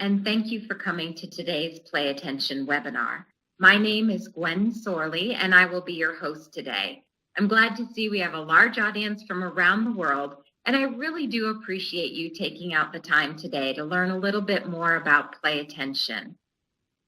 and thank you for coming to today's Play Attention webinar. My name is Gwen Sorley, and I will be your host today. I'm glad to see we have a large audience from around the world, and I really do appreciate you taking out the time today to learn a little bit more about Play Attention.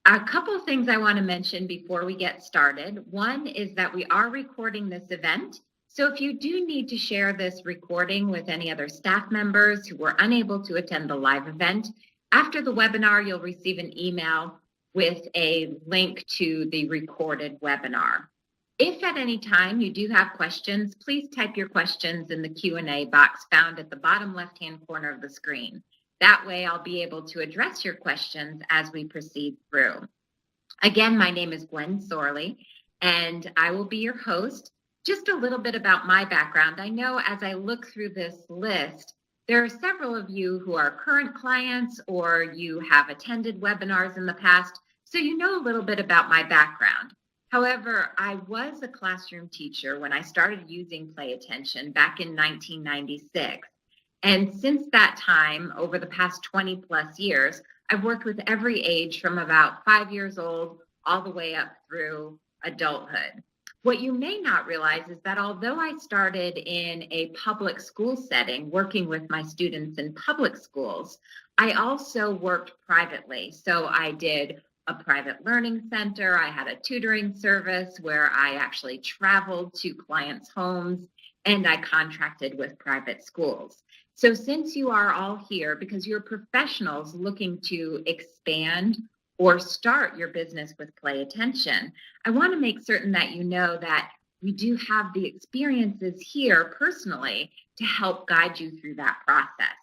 A couple of things I want to mention before we get started. One is that we are recording this event, so if you do need to share this recording with any other staff members who were unable to attend the live event, after the webinar, you'll receive an email with a link to the recorded webinar. If at any time you do have questions, please type your questions in the Q&A box found at the bottom left-hand corner of the screen. That way I'll be able to address your questions as we proceed through. Again, my name is Gwen Sorley, and I will be your host. Just a little bit about my background. I know as I look through this list, there are several of you who are current clients or you have attended webinars in the past, so you know a little bit about my background. However, I was a classroom teacher when I started using Play Attention back in 1996. And since that time, over the past 20 plus years, I've worked with every age from about 5 years old all the way up through adulthood. What you may not realize is that although I started in a public school setting, working with my students in public schools, I also worked privately. So I did a private learning center. I had a tutoring service where I actually traveled to clients' homes, and I contracted with private schools. So since you are all here because you're professionals looking to expand or start your business with Play Attention, I want to make certain that you know that we do have the experiences here personally to help guide you through that process.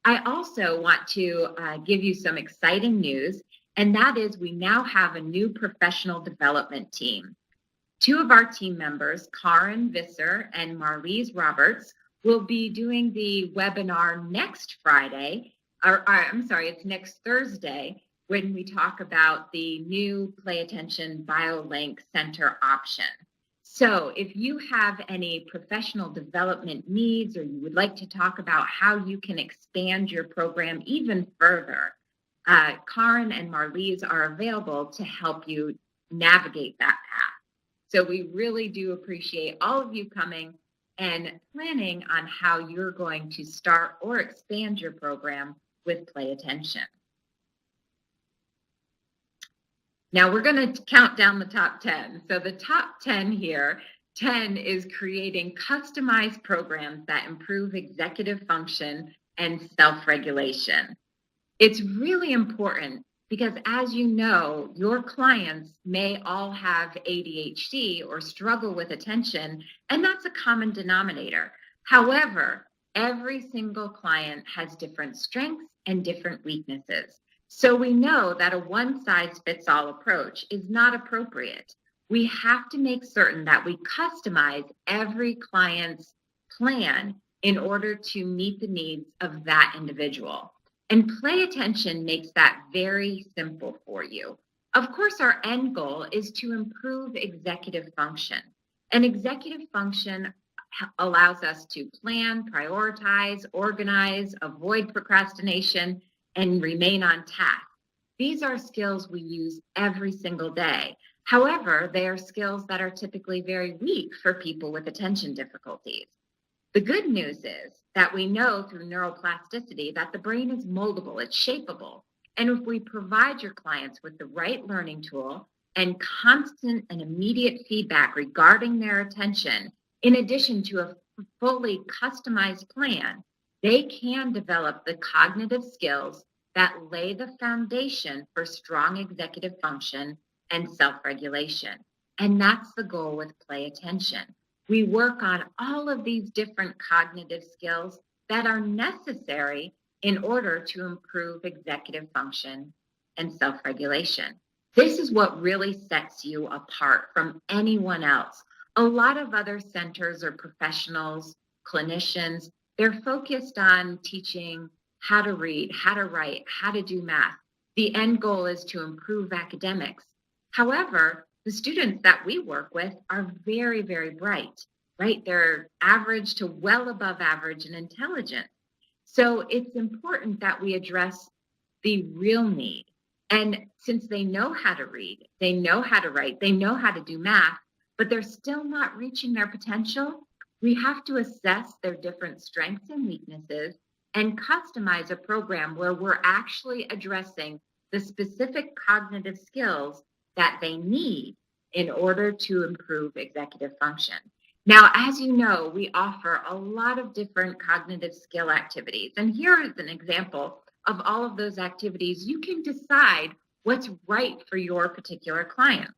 I also want to give you some exciting news, and that is we now have a new professional development team. Two of our team members, Karen Visser and Marlise Roberts, will be doing the webinar next Friday, it's next Thursday, when we talk about the new Play Attention BioLink Center option. So if you have any professional development needs or you would like to talk about how you can expand your program even further, Karen and Marlise are available to help you navigate that path. So we really do appreciate all of you coming and planning on how you're going to start or expand your program with Play Attention. Now we're going to count down the top 10. So the top 10 here, 10 is creating customized programs that improve executive function and self-regulation. It's really important because, as you know, your clients may all have ADHD or struggle with attention, and that's a common denominator. However, every single client has different strengths and different weaknesses. So we know that a one-size-fits-all approach is not appropriate. We have to make certain that we customize every client's plan in order to meet the needs of that individual. And Play Attention makes that very simple for you. Of course, our end goal is to improve executive function. And executive function allows us to plan, prioritize, organize, avoid procrastination, and remain on task. These are skills we use every single day. However, they are skills that are typically very weak for people with attention difficulties. The good news is that we know through neuroplasticity that the brain is moldable, it's shapeable. And if we provide your clients with the right learning tool and constant and immediate feedback regarding their attention, in addition to a fully customized plan, they can develop the cognitive skills that lay the foundation for strong executive function and self-regulation. And that's the goal with Play Attention. We work on all of these different cognitive skills that are necessary in order to improve executive function and self-regulation. This is what really sets you apart from anyone else. A lot of other centers or professionals, clinicians, they're focused on teaching how to read, how to write, how to do math. The end goal is to improve academics. However, the students that we work with are very, very bright, right? They're average to well above average in intelligence. So it's important that we address the real need. And since they know how to read, they know how to write, they know how to do math, but they're still not reaching their potential, we have to assess their different strengths and weaknesses and customize a program where we're actually addressing the specific cognitive skills that they need in order to improve executive function. Now, as you know, we offer a lot of different cognitive skill activities. And here is an example of all of those activities. You can decide what's right for your particular client.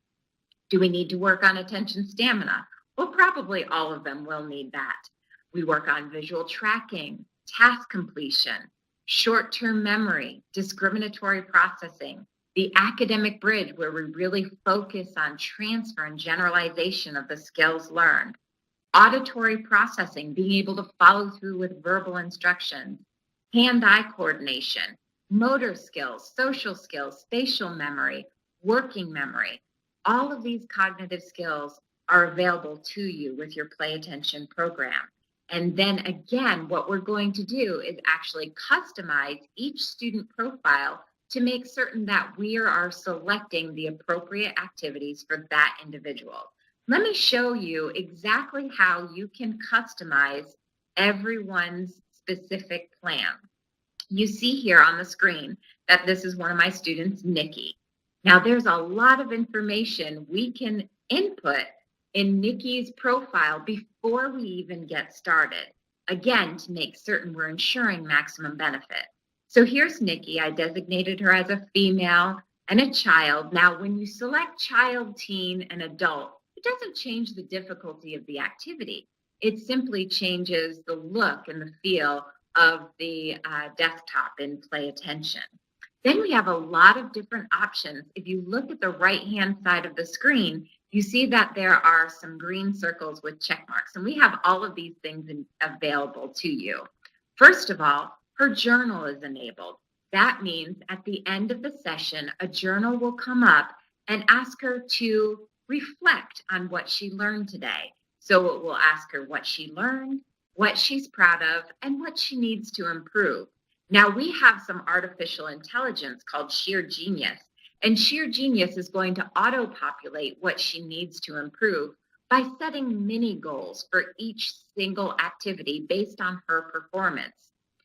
Do we need to work on attention stamina? Well, probably all of them will need that. We work on visual tracking, task completion, short-term memory, discriminatory processing, the academic bridge where we really focus on transfer and generalization of the skills learned, auditory processing, being able to follow through with verbal instructions, hand-eye coordination, motor skills, social skills, spatial memory, working memory. All of these cognitive skills are available to you with your Play Attention program. And then again, what we're going to do is actually customize each student profile to make certain that we are selecting the appropriate activities for that individual. Let me show you exactly how you can customize everyone's specific plan. You see here on the screen that this is one of my students, Nikki. Now, there's a lot of information we can input in Nikki's profile before we even get started, again, to make certain we're ensuring maximum benefit. So here's Nikki. I designated her as a female and a child. Now, when you select child, teen, and adult, it doesn't change the difficulty of the activity. It simply changes the look and the feel of the desktop in Play Attention. Then we have a lot of different options. If you look at the right-hand side of the screen, you see that there are some green circles with check marks, and we have all of these things available to you. First of all, her journal is enabled. That means at the end of the session, a journal will come up and ask her to reflect on what she learned today. So it will ask her what she learned, what she's proud of, and what she needs to improve. Now, we have some artificial intelligence called Sheer Genius, and Sheer Genius is going to auto-populate what she needs to improve by setting mini goals for each single activity based on her performance.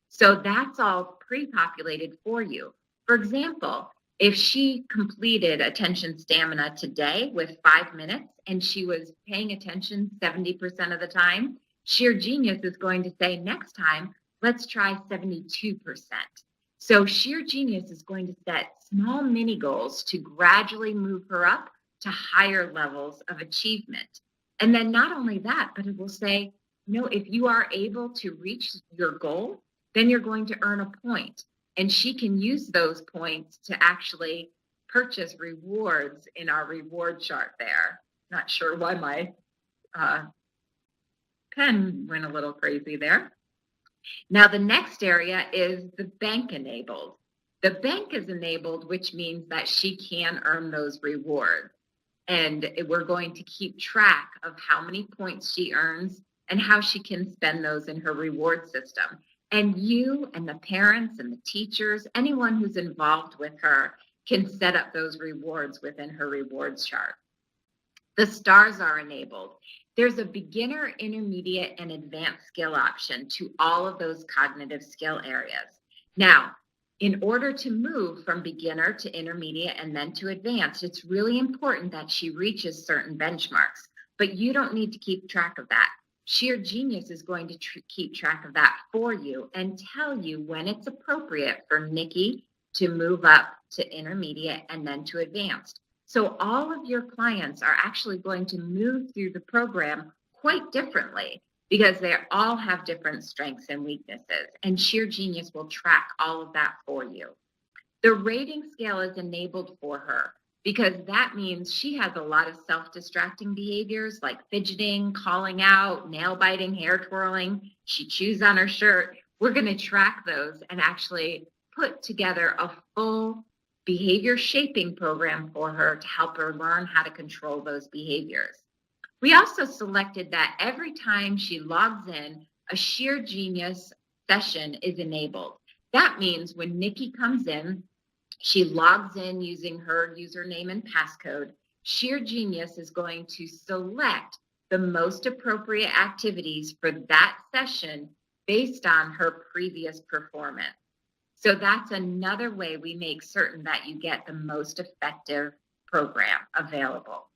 So that's all pre-populated for you. For example, if she completed attention stamina today with 5 minutes and she was paying attention 70% of the time, Sheer Genius is going to say, next time, let's try 72%. So Sheer Genius is going to set small mini goals to gradually move her up to higher levels of achievement. And then not only that, but it will say, no, if you are able to reach your goal, then you're going to earn a point. And she can use those points to actually purchase rewards in our reward chart there. Not sure why my pen went a little crazy there. Now, the next area is the bank enabled. The bank is enabled, which means that she can earn those rewards. And we're going to keep track of how many points she earns and how she can spend those in her reward system. And you and the parents and the teachers, anyone who's involved with her, can set up those rewards within her rewards chart. The stars are enabled. There's a beginner, intermediate, and advanced skill option to all of those cognitive skill areas. Now, in order to move from beginner to intermediate and then to advanced, it's really important that she reaches certain benchmarks, but you don't need to keep track of that. Sheer Genius is going to keep track of that for you and tell you when it's appropriate for Nikki to move up to intermediate and then to advanced. So all of your clients are actually going to move through the program quite differently because they all have different strengths and weaknesses, and Sheer Genius will track all of that for you. The rating scale is enabled for her because that means she has a lot of self-distracting behaviors like fidgeting, calling out, nail biting, hair twirling. She chews on her shirt. We're going to track those and actually put together a full behavior shaping program for her to help her learn how to control those behaviors. We also selected that every time she logs in, a Sheer Genius session is enabled. That means when Nikki comes in, She logs in using her username and passcode. Sheer Genius is going to select the most appropriate activities for that session based on her previous performance. So that's another way we make certain that you get the most effective program available.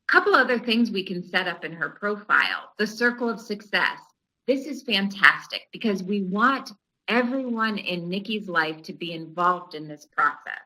A couple other things we can set up in her profile. The circle of success. This is fantastic because we want everyone in Nikki's life to be involved in this process.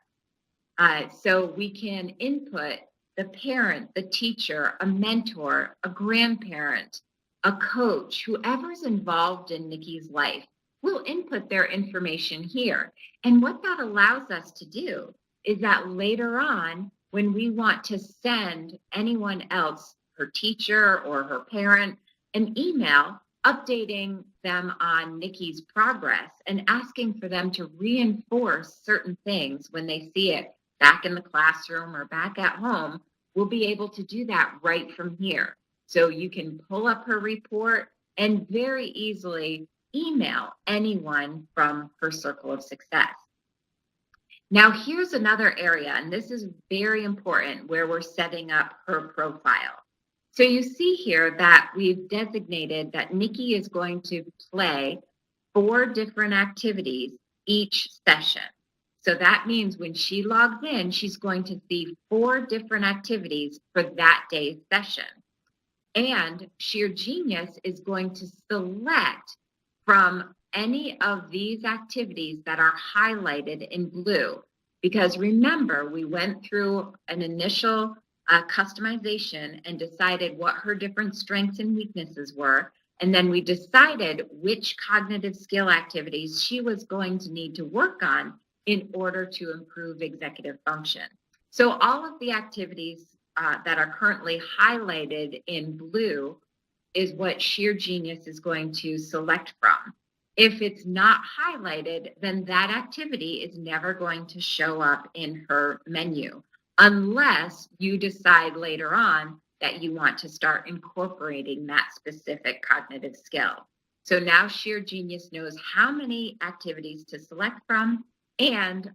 So we can input the parent, the teacher, a mentor, a grandparent, a coach, whoever's involved in Nikki's life. We'll input their information here. And what that allows us to do is that later on, when we want to send anyone else, her teacher or her parent, an email updating them on Nikki's progress and asking for them to reinforce certain things when they see it back in the classroom or back at home, we'll be able to do that right from here. So you can pull up her report and very easily email anyone from her circle of success. Now, here's another area, and this is very important where we're setting up her profile. So you see here that we've designated that Nikki is going to play 4 different activities each session. So that means when she logs in, she's going to see 4 different activities for that day's session. And Sheer Genius is going to select from any of these activities that are highlighted in blue. Because remember, we went through an initial customization and decided what her different strengths and weaknesses were. And then we decided which cognitive skill activities she was going to need to work on in order to improve executive function. So all of the activities that are currently highlighted in blue is what Sheer Genius is going to select from. If it's not highlighted, then that activity is never going to show up in her menu, unless you decide later on that you want to start incorporating that specific cognitive skill. So now Sheer Genius knows how many activities to select from and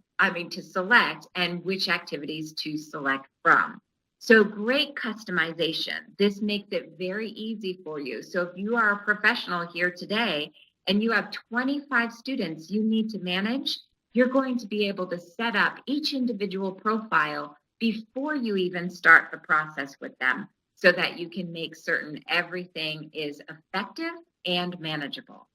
which activities to select from. So great customization. This makes it very easy for you. So if you are a professional here today and you have 25 students you need to manage, you're going to be able to set up each individual profile before you even start the process with them so that you can make certain everything is effective and manageable.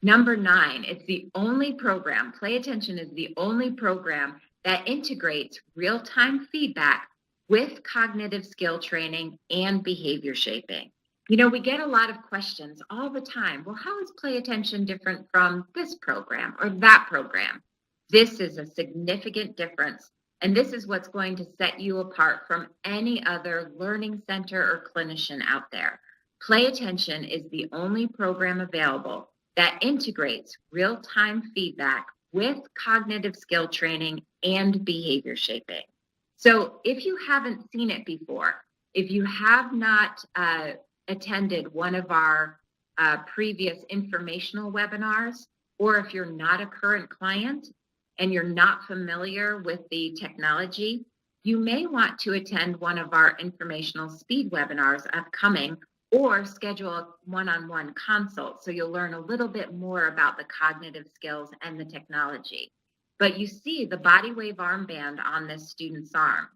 Number 9, it's the only program, Play Attention is the only program that integrates real-time feedback with cognitive skill training and behavior shaping. You know, we get a lot of questions all the time. Well, how is Play Attention different from this program or that program? This is a significant difference, and this is what's going to set you apart from any other learning center or clinician out there. Play Attention is the only program available that integrates real-time feedback with cognitive skill training and behavior shaping. So if you haven't seen it before, if you have not attended one of our previous informational webinars, or if you're not a current client and you're not familiar with the technology, you may want to attend one of our informational speed webinars upcoming or schedule a one-on-one consult so you'll learn a little bit more about the cognitive skills and the technology. But you see the body wave armband on this student's arm.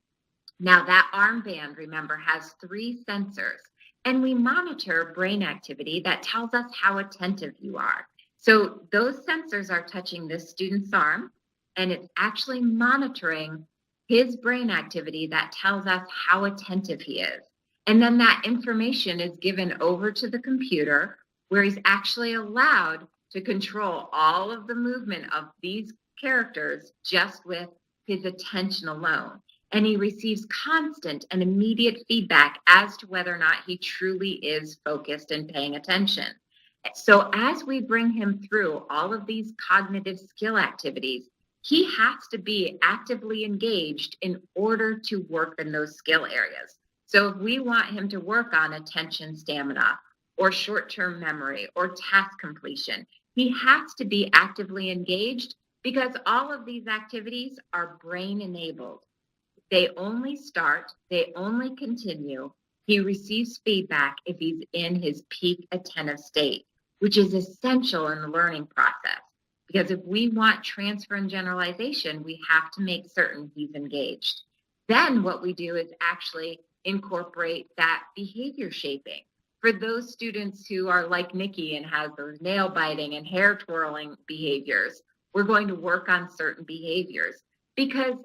Now that armband, remember, has 3 sensors, and we monitor brain activity that tells us how attentive you are. So those sensors are touching this student's arm, and it's actually monitoring his brain activity that tells us how attentive he is. And then that information is given over to the computer where he's actually allowed to control all of the movement of these characters just with his attention alone. And he receives constant and immediate feedback as to whether or not he truly is focused and paying attention. So as we bring him through all of these cognitive skill activities, he has to be actively engaged in order to work in those skill areas. So if we want him to work on attention stamina or short-term memory or task completion, he has to be actively engaged because all of these activities are brain enabled. They only start, they only continue. He receives feedback if he's in his peak attentive state, which is essential in the learning process. Because if we want transfer and generalization, we have to make certain he's engaged. Then what we do is actually incorporate that behavior shaping. For those students who are like Nikki and has those nail biting and hair twirling behaviors, we're going to work on certain behaviors because,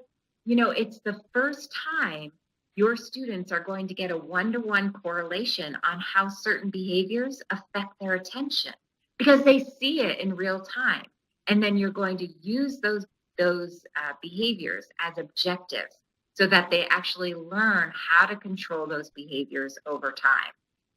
it's the first time your students are going to get a one-to-one correlation on how certain behaviors affect their attention because they see it in real time. And then you're going to use those behaviors as objectives so that they actually learn how to control those behaviors over time.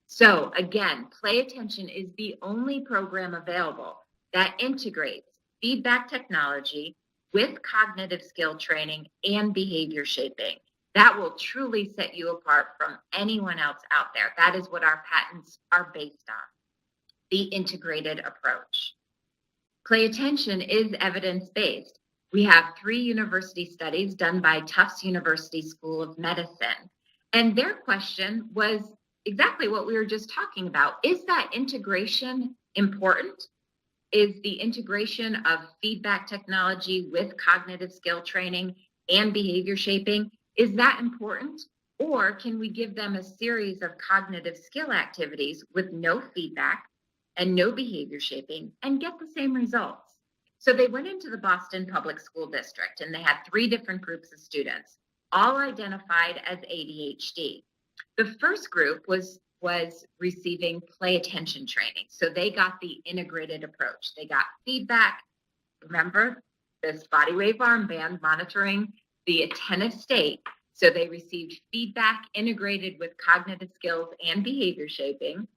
So again, Play Attention is the only program available that integrates feedback technology with cognitive skill training and behavior shaping. That will truly set you apart from anyone else out there. That is what our patents are based on, the integrated approach. Play Attention is evidence-based. We have 3 university studies done by Tufts University School of Medicine. And their question was exactly what we were just talking about. Is that integration important? Is the integration of feedback technology with cognitive skill training and behavior shaping, is that important? Or can we give them a series of cognitive skill activities with no feedback and no behavior shaping and get the same results? So they went into the Boston Public School District and they had 3 different groups of students, all identified as ADHD. The first group was receiving Play Attention training. So they got the integrated approach. They got feedback. Remember, this body wave armband monitoring the attentive state. So they received feedback integrated with cognitive skills and behavior shaping.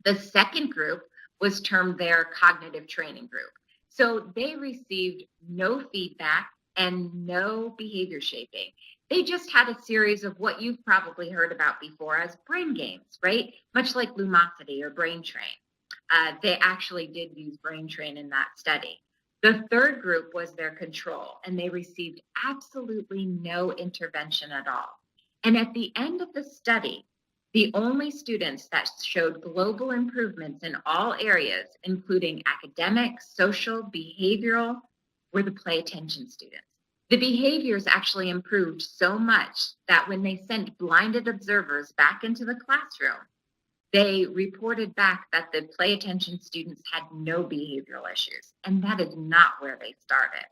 The second group was termed their cognitive training group. So they received no feedback and no behavior shaping. They just had a series of what you've probably heard about before as brain games, right? Much like Lumosity or Brain Train. They actually did use Brain Train in that study. The third group was their control, and they received absolutely no intervention at all. And at the end of the study, the only students that showed global improvements in all areas, including academic, social, behavioral, were the Play Attention students. The behaviors actually improved so much that when they sent blinded observers back into the classroom, they reported back that the Play Attention students had no behavioral issues, and that is not where they started.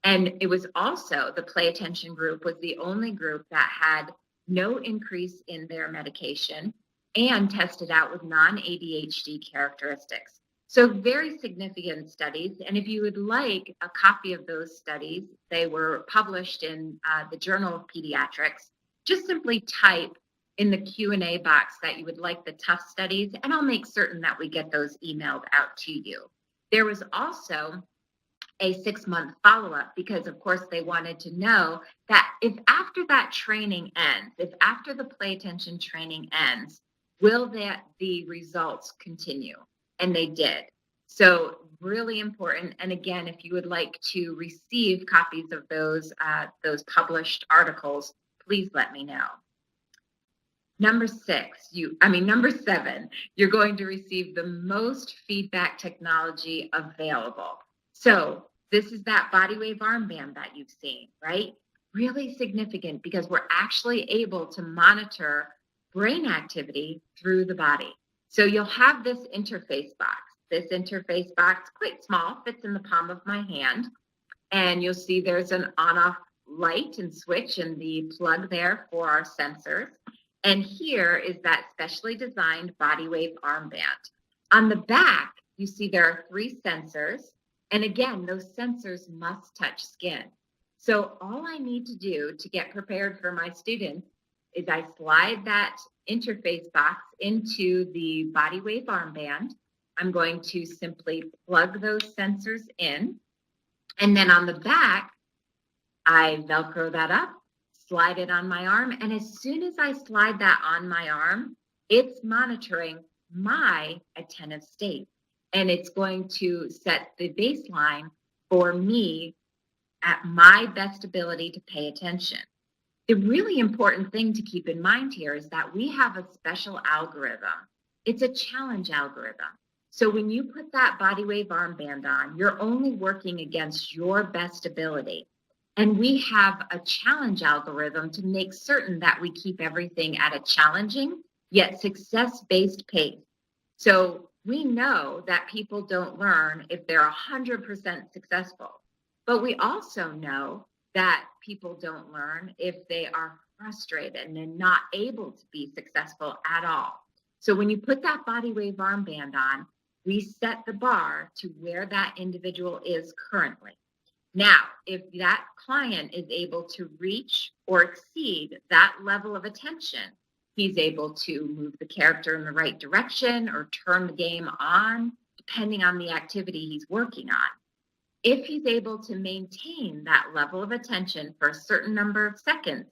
And it was also, the Play Attention group was the only group that had no increase in their medication and tested out with non-ADHD characteristics. So very significant studies. And if you would like a copy of those studies, they were published in the Journal of Pediatrics. Just simply type in the Q&A box that you would like the Tufts studies, and I'll make certain that we get those emailed out to you. There was also a 6-month follow-up because, of course, they wanted to know that if after that training ends, if after the Play Attention training ends, will the results continue? And they did. So really important. And again, if you would like to receive copies of those published articles, please let me know. Number 7, you're going to receive the most feedback technology available. So this is that body wave armband that you've seen, right? Really significant because we're actually able to monitor brain activity through the body. So you'll have this interface box. This interface box, quite small, fits in the palm of my hand. And you'll see there's an on-off light and switch and the plug there for our sensors. And here is that specially designed body wave armband. On the back, you see there are 3 sensors. And again, those sensors must touch skin. So all I need to do to get prepared for my students is I slide that interface box into the body wave armband. I'm going to simply plug those sensors in. And then on the back, I Velcro that up, slide it on my arm. And as soon as I slide that on my arm, it's monitoring my attentive state. And it's going to set the baseline for me at my best ability to pay attention. The really important thing to keep in mind here is that we have a special algorithm. It's a challenge algorithm. So when you put that body wave armband on, you're only working against your best ability. And we have a challenge algorithm to make certain that we keep everything at a challenging yet success-based pace. So we know that people don't learn if they're 100% successful, but we also know that people don't learn if they are frustrated and not able to be successful at all. So when you put that body wave armband on, we set the bar to where that individual is currently. Now, if that client is able to reach or exceed that level of attention, he's able to move the character in the right direction or turn the game on, depending on the activity he's working on. If he's able to maintain that level of attention for a certain number of seconds,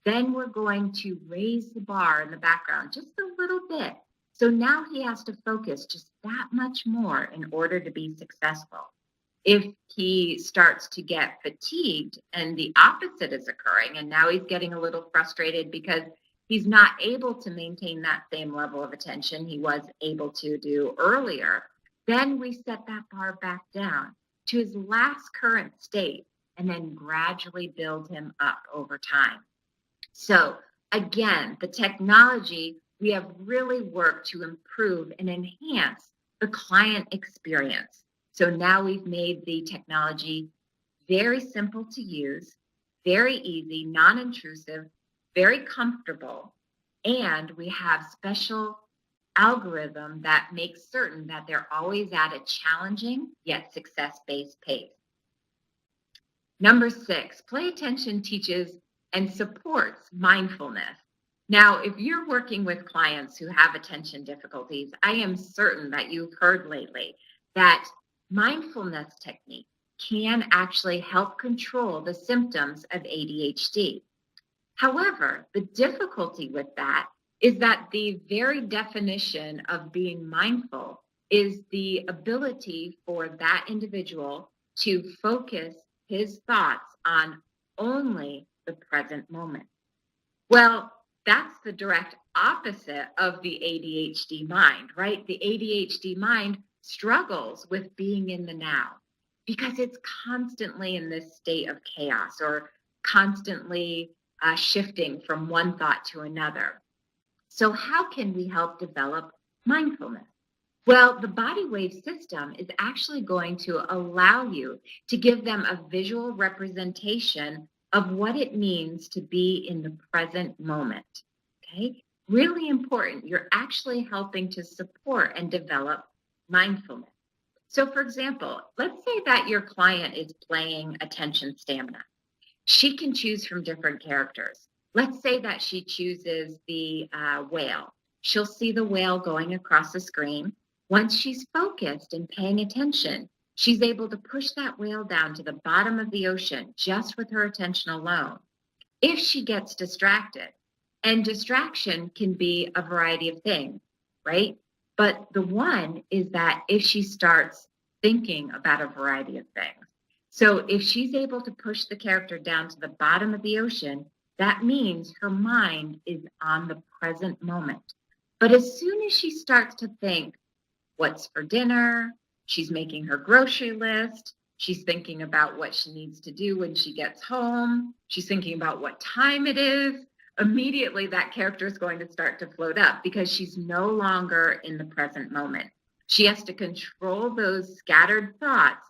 then we're going to raise the bar in the background just a little bit. So now he has to focus just that much more in order to be successful. If he starts to get fatigued and the opposite is occurring, and now he's getting a little frustrated because he's not able to maintain that same level of attention he was able to do earlier, then we set that bar back down to his last current state and then gradually build him up over time. So again, the technology, we have really worked to improve and enhance the client experience. So now we've made the technology very simple to use, very easy, non-intrusive, very comfortable, and we have special algorithm that makes certain that they're always at a challenging yet success-based pace. Number 6, play attention teaches and supports mindfulness. Now, if you're working with clients who have attention difficulties, I am certain that you've heard lately that mindfulness technique can actually help control the symptoms of ADHD. However, the difficulty with that is that the very definition of being mindful is the ability for that individual to focus his thoughts on only the present moment. Well, that's the direct opposite of the ADHD mind, right? The ADHD mind struggles with being in the now because it's constantly in this state of chaos or constantly shifting from one thought to another. So how can we help develop mindfulness? Well, the body wave system is actually going to allow you to give them a visual representation of what it means to be in the present moment. Okay? Really important. You're actually helping to support and develop mindfulness. So for example, let's say that your client is playing attention stamina. She can choose from different characters. Let's say that she chooses the whale. She'll see the whale going across the screen. Once she's focused and paying attention, she's able to push that whale down to the bottom of the ocean just with her attention alone. If she gets distracted, and distraction can be a variety of things, right? But the one is that if she starts thinking about a variety of things. So if she's able to push the character down to the bottom of the ocean, that means her mind is on the present moment. But as soon as she starts to think, what's for dinner? She's making her grocery list. She's thinking about what she needs to do when she gets home. She's thinking about what time it is. Immediately, that character is going to start to float up because she's no longer in the present moment. She has to control those scattered thoughts,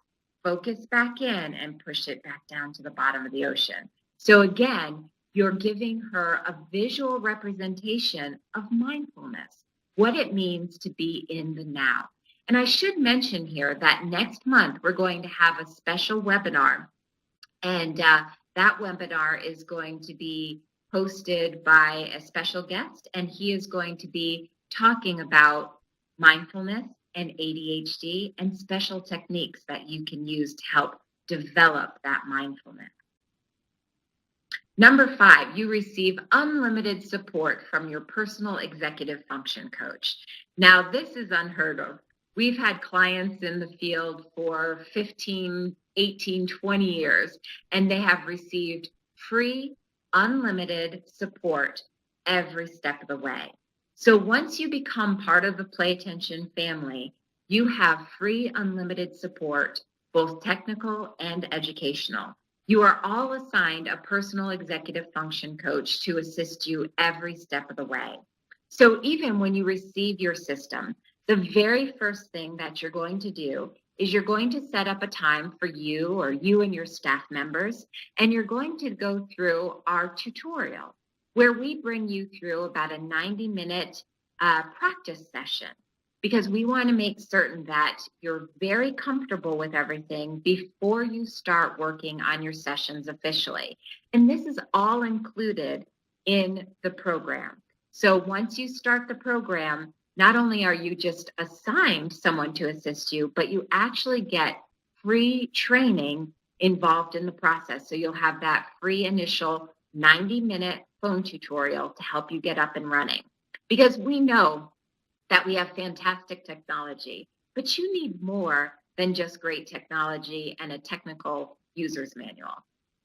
focus back in, and push it back down to the bottom of the ocean. So again, you're giving her a visual representation of mindfulness, what it means to be in the now. And I should mention here that next month, we're going to have a special webinar. And that webinar is going to be hosted by a special guest, and he is going to be talking about mindfulness and ADHD and special techniques that you can use to help develop that mindfulness. Number 5, you receive unlimited support from your personal executive function coach. Now, this is unheard of. We've had clients in the field for 15 18, 20 years, and they have received free, unlimited support every step of the way. So once you become part of the Play Attention family, you have free, unlimited support, both technical and educational. You are all assigned a personal executive function coach to assist you every step of the way. So even when you receive your system, the very first thing that you're going to do is you're going to set up a time for you or you and your staff members, and you're going to go through our tutorial where we bring you through about a 90-minute practice session, because we want to make certain that you're very comfortable with everything before you start working on your sessions officially. And this is all included in the program. So once you start the program, not only are you just assigned someone to assist you, but you actually get free training involved in the process. So you'll have that free initial 90-minute phone tutorial to help you get up and running. Because we know that we have fantastic technology, but you need more than just great technology and a technical user's manual.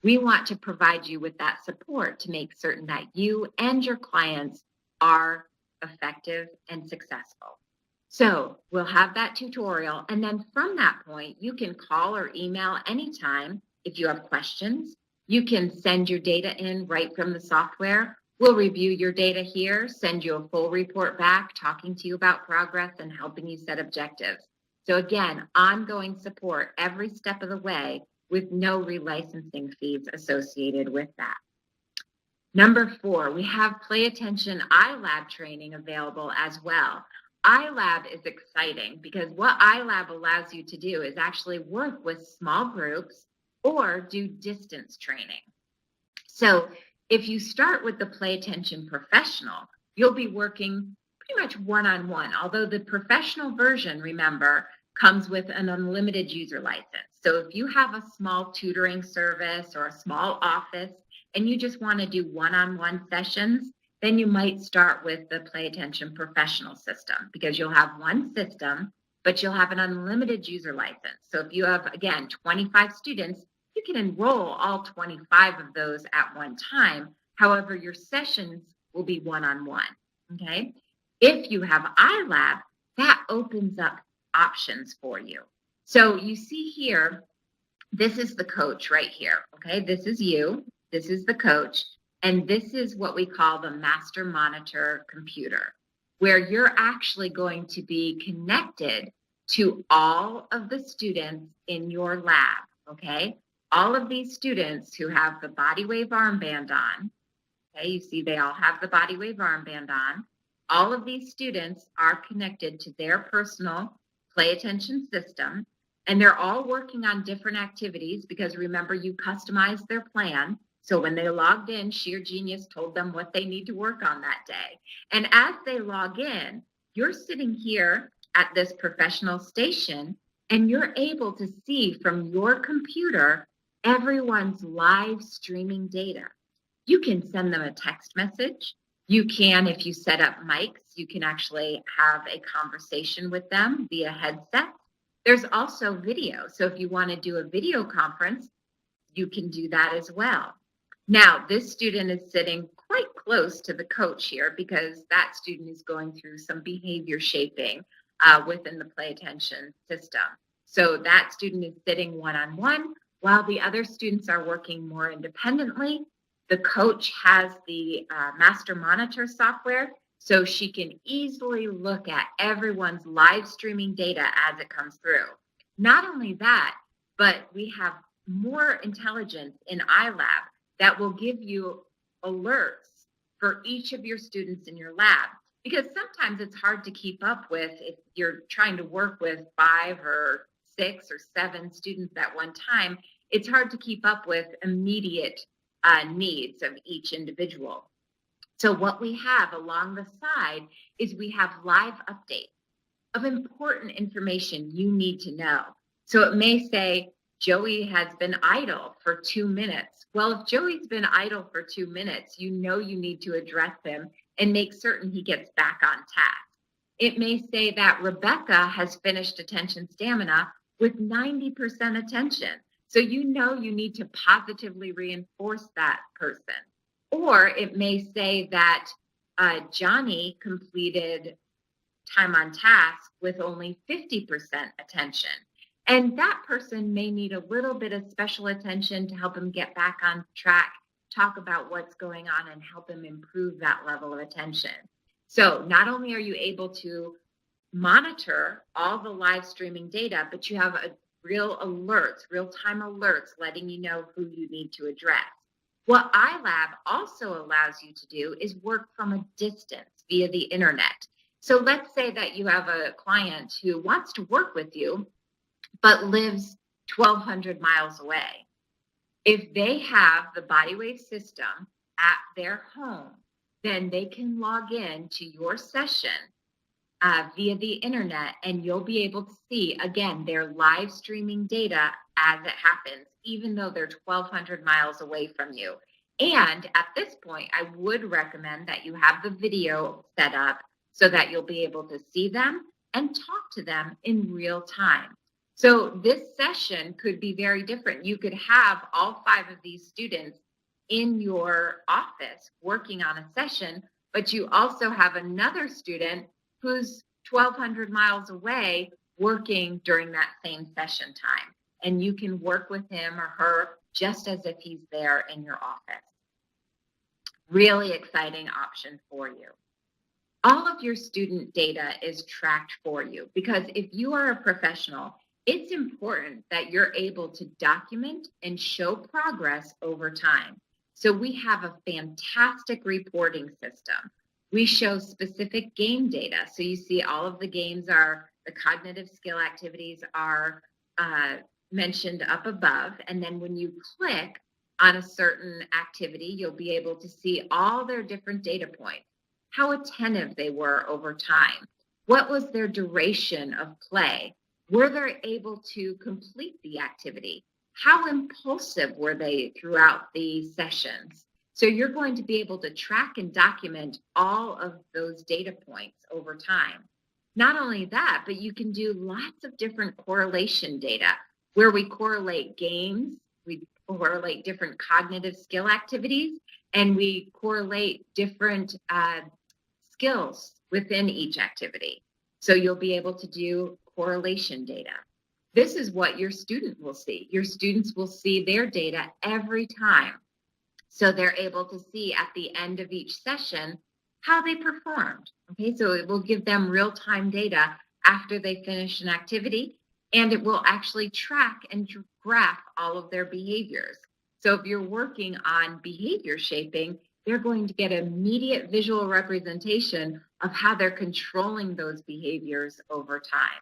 We want to provide you with that support to make certain that you and your clients are effective and successful. So we'll have that tutorial, and then from that point, you can call or email anytime if you have questions. You can send your data in right from the software. We'll review your data here, send you a full report back, talking to you about progress and helping you set objectives. So again, ongoing support every step of the way with no relicensing fees associated with that. Number 4, we have Play Attention iLab training available as well. iLab is exciting because what iLab allows you to do is actually work with small groups or do distance training. So if you start with the Play Attention Professional, you'll be working pretty much one-on-one, although the professional version, remember, comes with an unlimited user license. So if you have a small tutoring service or a small office and you just want to do one-on-one sessions, then you might start with the Play Attention Professional system, because you'll have one system, but you'll have an unlimited user license. So if you have, again, 25 students, you can enroll all 25 of those at one time. However, your sessions will be one-on-one, okay? If you have iLab, that opens up options for you. So you see here, this is the coach right here, okay? This is you, this is the coach, and this is what we call the master monitor computer, where you're actually going to be connected to all of the students in your lab, okay? All of these students who have the body wave armband on, okay, you see they all have the body wave armband on. All of these students are connected to their personal Play Attention system, and they're all working on different activities because remember, you customize their plan. So when they logged in, Sheer Genius told them what they need to work on that day. And as they log in, you're sitting here at this professional station, and you're able to see from your computer everyone's live streaming data. You can send them a text message. You can, if you set up mics, you can actually have a conversation with them via headset. There's also video. So if you want to do a video conference, you can do that as well. Now, this student is sitting quite close to the coach here because that student is going through some behavior shaping within the Play Attention system. So that student is sitting one-on-one while the other students are working more independently. The coach has the master monitor software, so she can easily look at everyone's live streaming data as it comes through. Not only that, but we have more intelligence in iLab that will give you alerts for each of your students in your lab, because sometimes it's hard to keep up with if you're trying to work with 5 or 6 or 7 students at one time. It's hard to keep up with immediate needs of each individual. So what we have along the side is we have live updates of important information you need to know. So it may say, Joey has been idle for 2 minutes. Well, if Joey's been idle for 2 minutes, you know you need to address him and make certain he gets back on task. It may say that Rebecca has finished attention stamina with 90% attention. So you know you need to positively reinforce that person. Or it may say that Johnny completed time on task with only 50% attention. And that person may need a little bit of special attention to help him get back on track, talk about what's going on, and help him improve that level of attention. So not only are you able to monitor all the live streaming data, but you have a real time alerts letting you know who you need to address. What iLab also allows you to do is work from a distance via the internet. So let's say that you have a client who wants to work with you, but lives 1,200 miles away. If they have the BodyWave system at their home, then they can log in to your session via the internet, and you'll be able to see, again, their live streaming data as it happens, even though they're 1,200 miles away from you. And at this point, I would recommend that you have the video set up so that you'll be able to see them and talk to them in real time. So this session could be very different. You could have all 5 of these students in your office working on a session, but you also have another student who's 1,200 miles away working during that same session time. And you can work with him or her just as if he's there in your office. Really exciting option for you. All of your student data is tracked for you because if you are a professional, it's important that you're able to document and show progress over time. So we have a fantastic reporting system. We show specific game data. So you see all of the games are, the cognitive skill activities are mentioned up above. And then when you click on a certain activity, you'll be able to see all their different data points, how attentive they were over time, what was their duration of play, were they able to complete the activity, how impulsive were they throughout the sessions. So you're going to be able to track and document all of those data points over time. Not only that, but you can do lots of different correlation data where we correlate games, we correlate different cognitive skill activities, and we correlate different skills within each activity. So you'll be able to do correlation data. This is what your student will see. Your students will see their data every time. So they're able to see at the end of each session how they performed. Okay, so it will give them real-time data after they finish an activity, and it will actually track and graph all of their behaviors. So if you're working on behavior shaping, they're going to get immediate visual representation of how they're controlling those behaviors over time.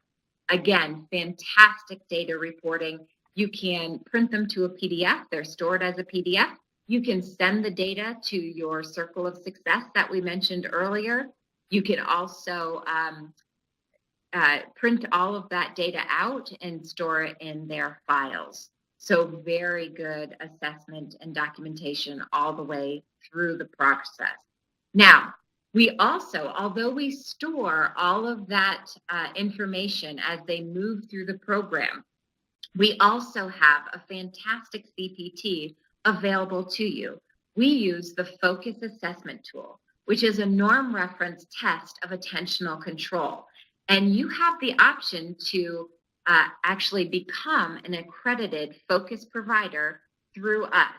Again, fantastic data reporting. You can print them to a PDF. They're stored as a PDF. You can send the data to your circle of success that we mentioned earlier. You can also print all of that data out and store it in their files. So very good assessment and documentation all the way through the process. Now, we also, although we store all of that information as they move through the program, we also have a fantastic CPT available to you. We use the Focus Assessment Tool, which is a norm reference test of attentional control. And you have the option to actually become an accredited Focus provider through us.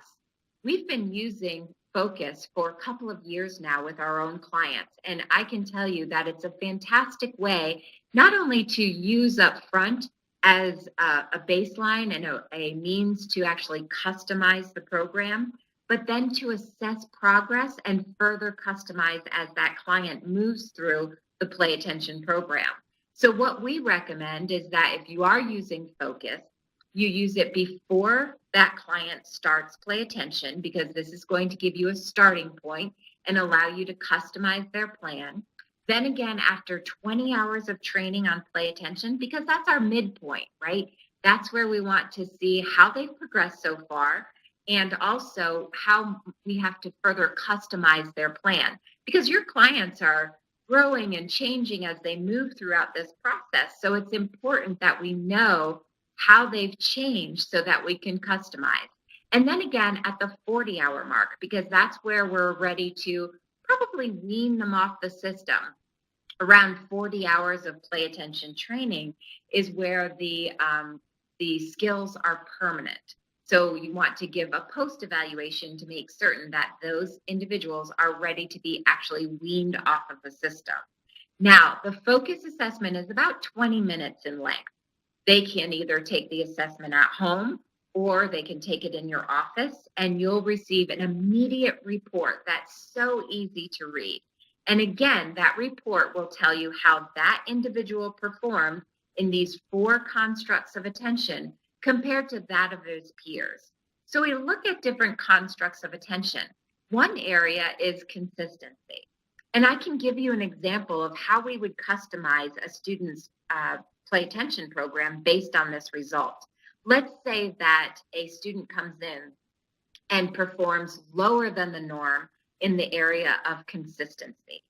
We've been using Focus for a couple of years now with our own clients, and I can tell you that it's a fantastic way not only to use up front as a baseline and a means to actually customize the program, but then to assess progress and further customize as that client moves through the Play Attention program. So what we recommend is that if you are using Focus, you use it before that client starts Play Attention, because this is going to give you a starting point and allow you to customize their plan. Then again, after 20 hours of training on Play Attention, because that's our midpoint, right? That's where we want to see how they've progressed so far, and also how we have to further customize their plan, because your clients are growing and changing as they move throughout this process. So it's important that we know how they've changed so that we can customize. And then again at the 40-hour mark, because that's where we're ready to probably wean them off the system. Around 40 hours of play attention training is where the skills are permanent. So you want to give a post evaluation to make certain that those individuals are ready to be actually weaned off of the system. Now, the focus assessment is about 20 minutes in length. They can either take the assessment at home or they can take it in your office, and you'll receive an immediate report that's so easy to read. And again, that report will tell you how that individual performed in these 4 constructs of attention compared to that of his peers. So we look at different constructs of attention. One area is consistency. And I can give you an example of how we would customize a student's play attention program based on this result. Let's say that a student comes in and performs lower than the norm in the area of consistency.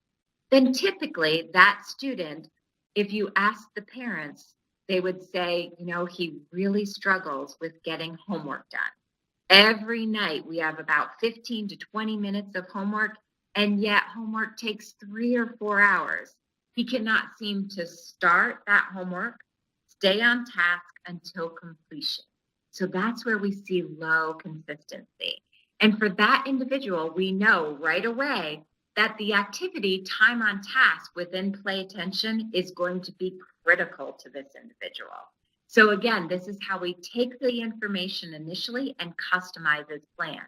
Then typically that student, if you ask the parents, they would say, he really struggles with getting homework done. Every night we have about 15 to 20 minutes of homework, and yet homework takes 3 or 4 hours. He cannot seem to start that homework, stay on task until completion. So that's where we see low consistency. And for that individual, we know right away that the activity time on task within play attention is going to be critical to this individual. So again, this is how we take the information initially and customize his plan.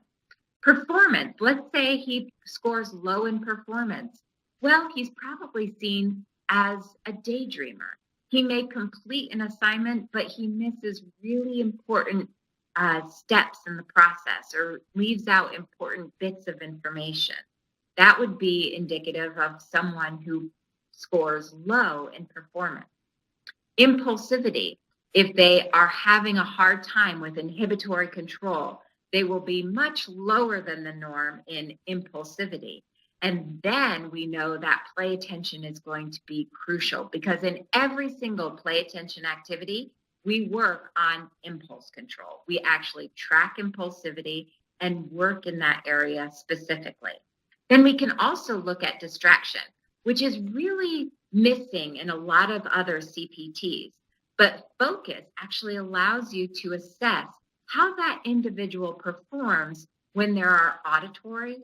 Performance, let's say he scores low in performance. Well, he's probably seen as a daydreamer. He may complete an assignment, but he misses really important steps in the process or leaves out important bits of information. That would be indicative of someone who scores low in performance. Impulsivity, if they are having a hard time with inhibitory control, they will be much lower than the norm in impulsivity. And then we know that play attention is going to be crucial because in every single play attention activity, we work on impulse control. We actually track impulsivity and work in that area specifically. Then we can also look at distraction, which is really missing in a lot of other CPTs. But focus actually allows you to assess how that individual performs when there are auditory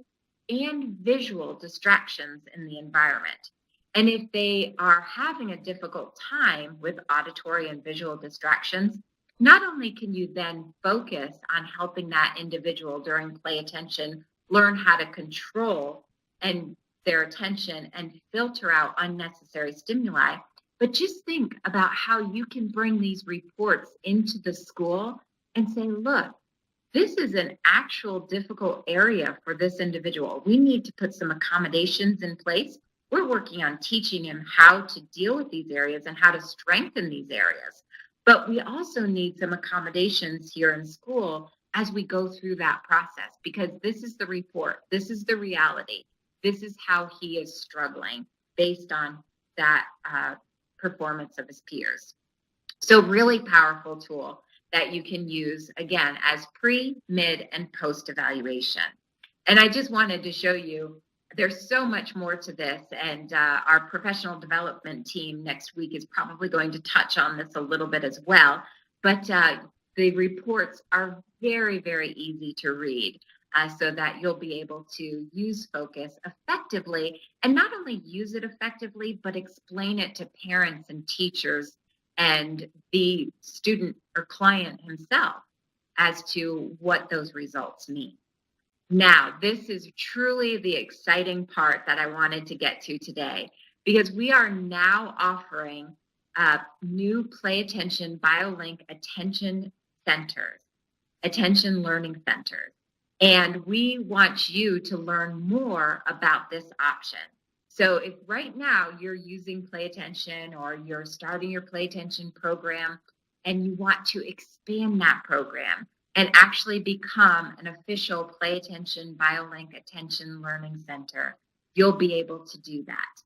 and visual distractions in the environment. And if they are having a difficult time with auditory and visual distractions, not only can you then focus on helping that individual during play attention learn how to control and their attention and filter out unnecessary stimuli, but just think about how you can bring these reports into the school and say, look, this is an actual difficult area for this individual. We need to put some accommodations in place. We're working on teaching him how to deal with these areas and how to strengthen these areas. But we also need some accommodations here in school as we go through that process, because this is the report. This is the reality. This is how he is struggling based on that performance of his peers. So really powerful tool that you can use, again, as pre, mid, and post evaluation. And I just wanted to show you, there's so much more to this, and our professional development team next week is probably going to touch on this a little bit as well. But the reports are very, very easy to read so that you'll be able to use focus effectively, and not only use it effectively, but explain it to parents and teachers and the student or client himself as to what those results mean. Now, this is truly the exciting part that I wanted to get to today, because we are now offering new Play Attention BioLink attention centers, attention learning centers. And we want you to learn more about this option. So if right now you're using Play Attention or you're starting your Play Attention program and you want to expand that program and actually become an official Play Attention BioLink Attention Learning Center, you'll be able to do that.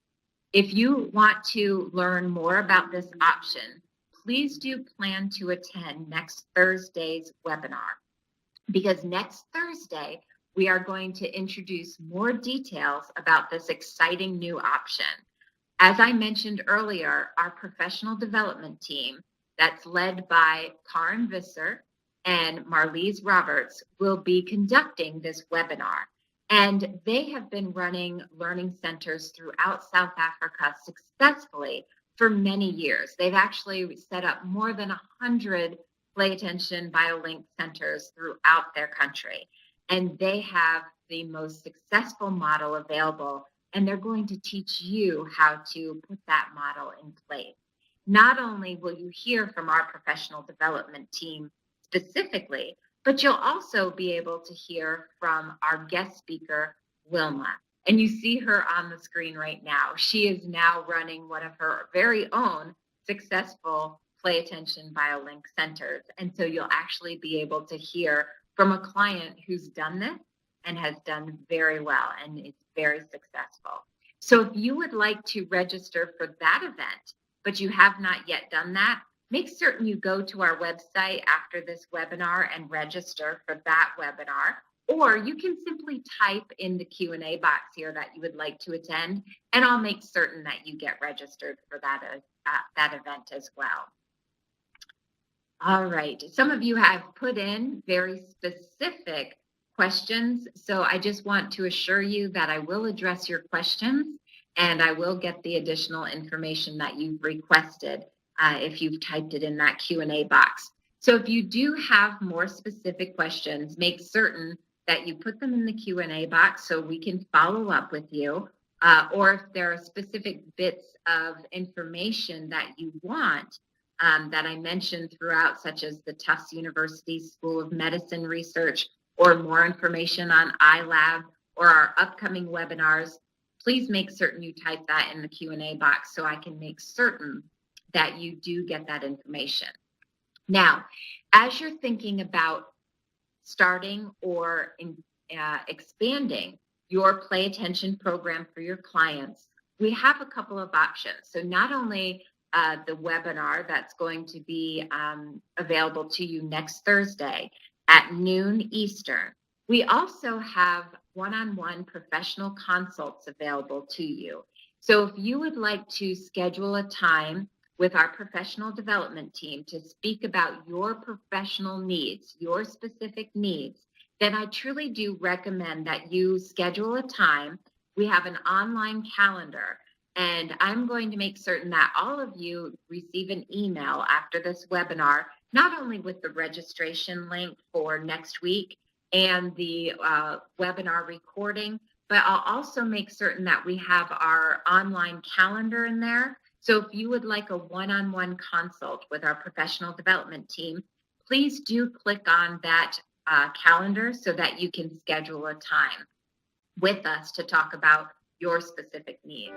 If you want to learn more about this option, please do plan to attend next Thursday's webinar, because next Thursday, we are going to introduce more details about this exciting new option. As I mentioned earlier, our professional development team that's led by Karin Visser and Marlise Roberts will be conducting this webinar. And they have been running learning centers throughout South Africa successfully for many years. They've actually set up more than 100 Play Attention BioLink centers throughout their country. And they have the most successful model available, and they're going to teach you how to put that model in place. Not only will you hear from our professional development team specifically, but you'll also be able to hear from our guest speaker, Wilma. And you see her on the screen right now. She is now running one of her very own successful Play Attention BioLink centers. And so you'll actually be able to hear from a client who's done this and has done very well and is very successful. So if you would like to register for that event, but you have not yet done that, make certain you go to our website after this webinar and register for that webinar. Or you can simply type in the Q&A box here that you would like to attend, and I'll make certain that you get registered for that event as well. All right, some of you have put in very specific questions, so I just want to assure you that I will address your questions and I will get the additional information that you've requested if you've typed it in that Q&A box. So if you do have more specific questions, make certain that you put them in the Q&A box so we can follow up with you, or if there are specific bits of information that you want that I mentioned throughout, such as the Tufts University School of Medicine research, or more information on iLab or our upcoming webinars, please make certain you type that in the Q&A box so I can make certain that you do get that information. Now, as you're thinking about starting or expanding your Play Attention program for your clients, we have a couple of options. So not only the webinar that's going to be available to you next Thursday at noon Eastern, we also have one-on-one professional consults available to you. So if you would like to schedule a time with our professional development team to speak about your professional needs, your specific needs, then I truly do recommend that you schedule a time. We have an online calendar, and I'm going to make certain that all of you receive an email after this webinar, not only with the registration link for next week and the webinar recording, but I'll also make certain that we have our online calendar in there. So if you would like a one-on-one consult with our professional development team, please do click on that calendar so that you can schedule a time with us to talk about your specific needs.